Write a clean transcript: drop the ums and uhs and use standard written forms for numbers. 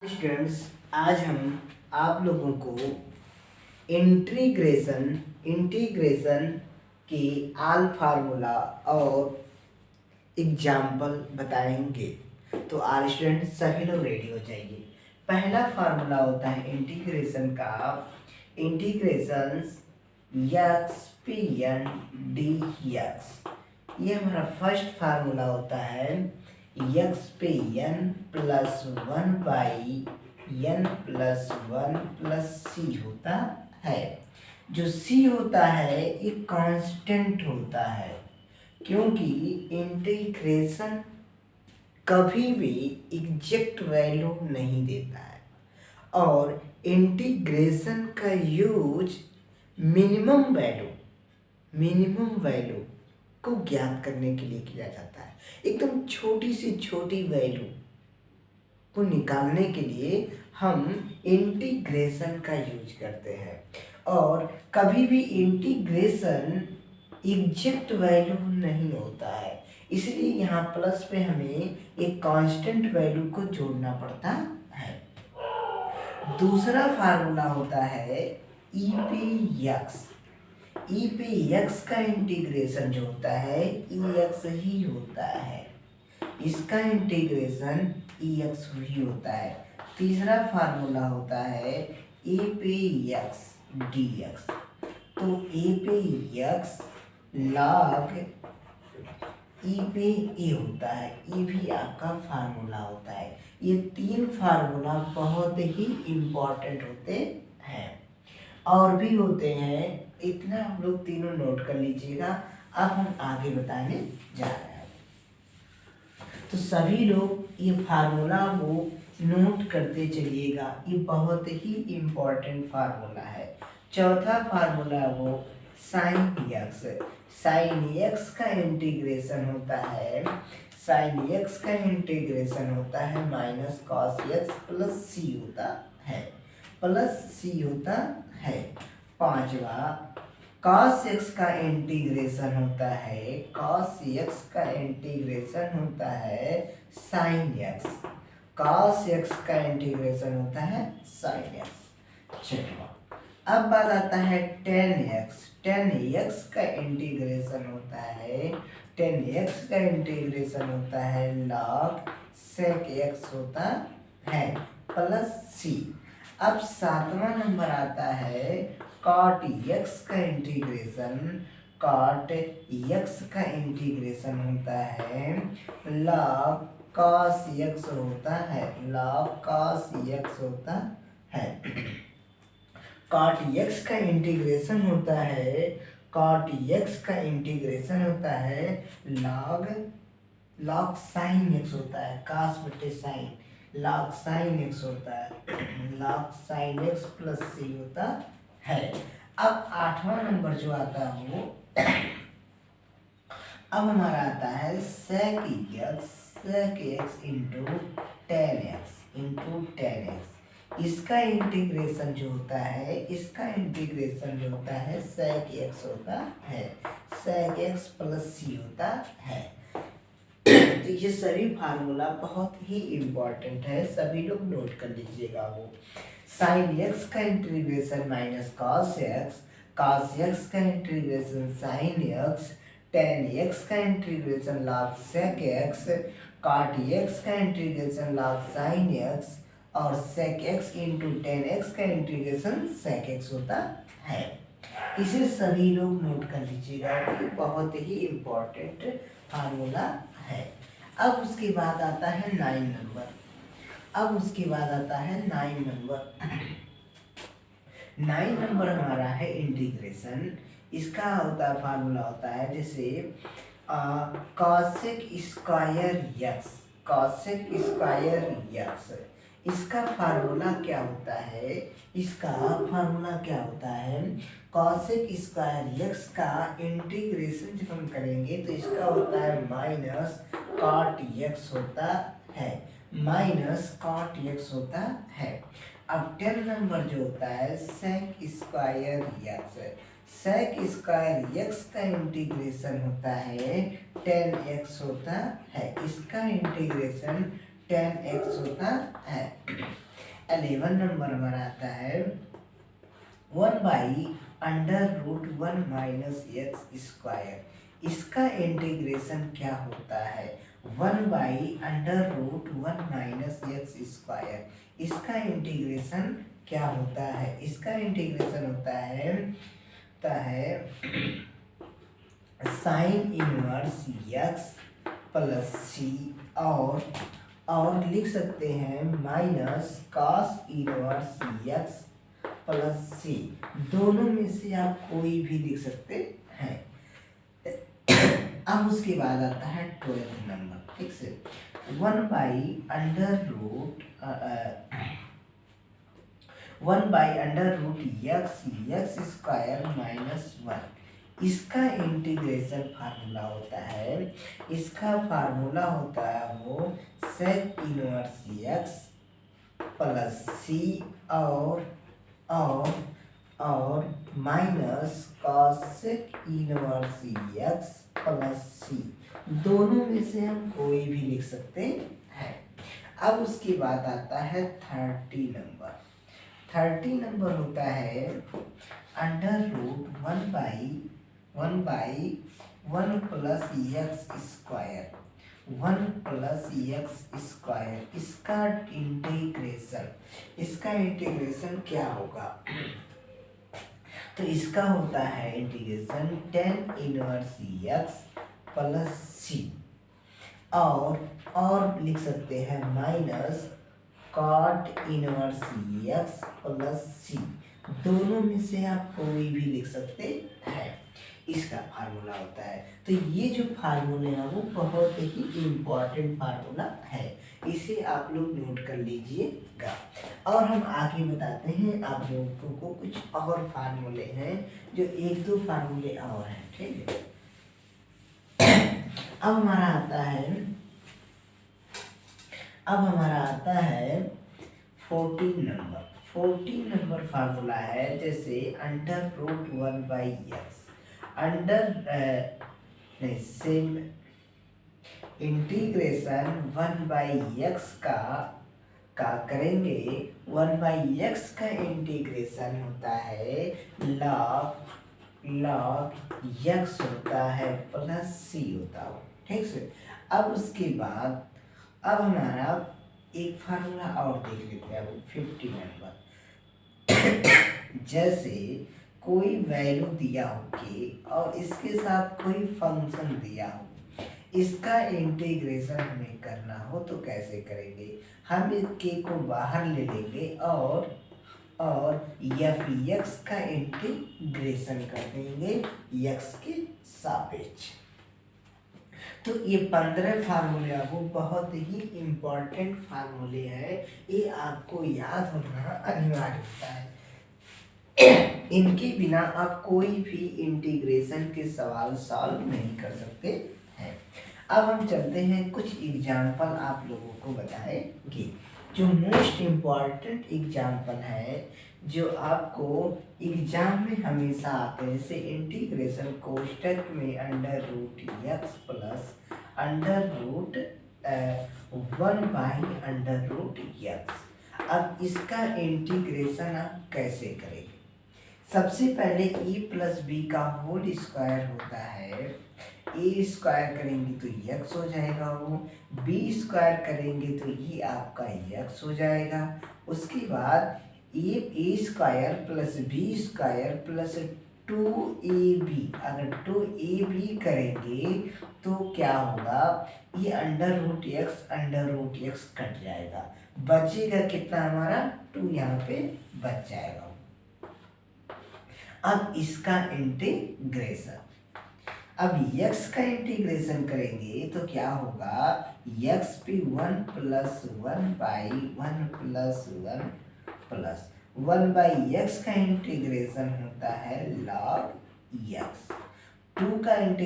Students, आज हम आप लोगों को इंटीग्रेशन के आल फार्मूला और एग्जाम्पल बताएंगे। तो आज स्टूडेंट सभी लोग रेडी हो जाइए। पहला फार्मूला होता है इंटीग्रेशन का, integration X P N D X. ये हमारा फर्स्ट फार्मूला होता है एक्स पे एन प्लस 1/n+1 + c होता है। जो c होता है ये कांस्टेंट होता है, क्योंकि इंटीग्रेशन कभी भी एग्जैक्ट वैल्यू नहीं देता है और इंटीग्रेशन का यूज मिनिमम वैल्यू को ज्ञात करने के लिए किया जाता है। एकदम छोटी से छोटी वैल्यू को निकालने के लिए हम इंटीग्रेशन का यूज करते हैं और कभी भी इंटीग्रेशन एग्जैक्ट वैल्यू नहीं होता है, इसलिए यहाँ प्लस पे हमें एक कांस्टेंट वैल्यू को जोड़ना पड़ता है। दूसरा फार्मूला होता है ई पे एक्स का इंटीग्रेशन जो होता है ई एक्स ही होता है, इसका इंटीग्रेशन ई एक्स ही होता है। तीसरा फार्मूला होता है ए पे एक्स डी एक्स। तो ए पे एक्स log ई पे ए होता है, ये भी आपका फार्मूला होता है। ये तीन फार्मूला बहुत ही इम्पोर्टेंट होते हैं, और भी होते हैं, इतना हम लोग तीनों नोट कर लीजिएगा। अब हम आगे बताने जा रहे हैं, तो सभी लोग ये फार्मूला को नोट करते चलिएगा, ये बहुत ही इम्पोर्टेंट फार्मूला है। चौथा फार्मूला वो साइन एक्स का इंटीग्रेशन होता है, साइन एक्स का इंटीग्रेशन होता है माइनस कॉस एक्स प्लस सी होता है। पांचवा cos x का इंटीग्रेशन होता है, cos x का इंटीग्रेशन होता है sin x, cos x का इंटीग्रेशन होता है sin x। छठवा अब बात आता है tan x का इंटीग्रेशन होता है, tan x का इंटीग्रेशन होता है log sec x होता है प्लस c। अब सातवां नंबर आता है cot x का इंटीग्रेशन, cot x का इंटीग्रेशन होता है log cos x होता है, log cos x होता है। cot x का इंटीग्रेशन होता है, cot x का इंटीग्रेशन होता है log sin x होता है, cos बटे sin, log sin x होता है, log sin x plus c होता है। अब आठवां नंबर जो आता है वो अब हमारा आता है sec x into tan x। इसका इंटीग्रेशन जो होता है, sec x होता है, sec x प्लस c होता है। तो ये सभी फार्मूला बहुत ही इम्पोर्टेंट है, सभी लोग नोट कर लीजिएगा। वो साइन एक्स का इंटीग्रेशन माइनस कॉस एक्स का integration sine x, tan x का integration log sec x, cot x का इंटीग्रेशन लॉग साइन एक्स और sec x into tan x का इंटीग्रेशन सेक एक्स होता है। इसे सभी लोग नोट कर लीजिएगा, बहुत ही इम्पोर्टेंट फार्मूला है। अब उसके बाद आता है 9 नंबर। 9 नंबर हमारा है इंटीग्रेशन। इसका होता है फार्मूला होता है जैसे cosec स्क्वायर एक्स। इसका फार्मूला क्या होता है, cosec स्क्वायर एक्स का इंटीग्रेशन जब हम करेंगे तो इसका होता है माइनस cot x होता है, अब 10 नंबर जो होता है sec स्क्वायर एक्स का इंटीग्रेशन होता है 10x होता है, इसका इंटीग्रेशन 10x होता है। 11 नंबर हमारा आता है 1/√1 माइनस एक्स स्क्वायर। इसका इंटीग्रेशन क्या होता है? 1/√1 माइनस एक्स स्क्वायर। इसका इंटीग्रेशन क्या होता है? इसका इंटीग्रेशन होता है sine inverse x plus c, और लिख सकते हैं minus cos inverse x plus c. दोनों में से आप कोई भी लिख सकते हैं। अब उसके बाद आता है 12th नंबर, ठीक से 1/√x स्क्वायर माइनस 1। इसका इंटीग्रेशन फार्मूला होता है, वो sec inverse x plus c और minus cosec inverse x plus c. दोनों में से हम कोई भी लिख सकते हैं। अब उसके बाद आता है 30 नंबर। 30 नंबर होता है √1/1 plus x square, 1 plus x square. इसका इंटीग्रेशन क्या होगा? तो इसका होता है integration tan inverse x plus c, और लिख सकते हैं minus cot inverse x plus c. दोनों में से आप कोई भी लिख सकते हैं। इसका फार्मूला होता है। तो ये जो फार्मूले हैं वो बहुत ही इम्पोर्टेंट फार्मूला है, इसे आप लोग नोट कर लीजिएगा। और हम आगे बताते हैं आप लोगों को कुछ और फार्मूले हैं, जो 1-2 फार्मूले और हैं, ठीक है। अब हमारा आता है 14 नंबर। 14 नंबर फार्मूला है जैसे √1/x इंटीग्रेशन 1/x का करेंगे। 1/x का इंटीग्रेशन होता है log x होता है प्लस c होता है, ठीक से। अब उसके बाद अब हमारा एक फार्मूला और देख लेते हैं। अब 50 नंबर जैसे कोई वैल्यू दिया हो के और इसके साथ कोई फंक्शन दिया हो, इसका इंटीग्रेशन हमें करना हो तो कैसे करेंगे? हम इस के को बाहर ले लेंगे और f(x) का इंटीग्रेशन कर देंगे x के सापेक्ष। तो ये 15 फार्मूले वो बहुत ही इम्पोर्टेंट फार्मूले हैं, ये आपको याद होना अनिवार्य होता है। इनके बिना आप कोई भी इंटीग्रेशन के सवाल सॉल्व नहीं कर सकते हैं। अब हम चलते हैं, कुछ एग्जाम्पल आप लोगों को बताएंगे जो मोस्ट इम्पॉर्टेंट एग्जाम्पल है, जो आपको एग्जाम में हमेशा आते हैं। जैसे इंटीग्रेशन कोष्टक में √x प्लस √1/√x। अब इसका इंटीग्रेशन आप कैसे करेंगे? सबसे पहले a प्लस बी का होल स्क्वायर होता है। a स्क्वायर करेंगे तो x हो जाएगा, वो b स्क्वायर करेंगे तो ये आपका x हो जाएगा। उसके बाद a square plus b square plus 2ab, अगर 2ab करेंगे तो क्या होगा? ये √x कट जाएगा, बचेगा कितना हमारा 2, यहाँ पे बच जाएगा। अब इसका इंटीग्रेशन, अब x का इंटीग्रेशन करेंगे तो क्या होगा? x पे 1 प्लस 1/1 प्लस 1 प्लस 1/x का इंटीग्रेशन होता है log x। 2 का इंटीग्रेशन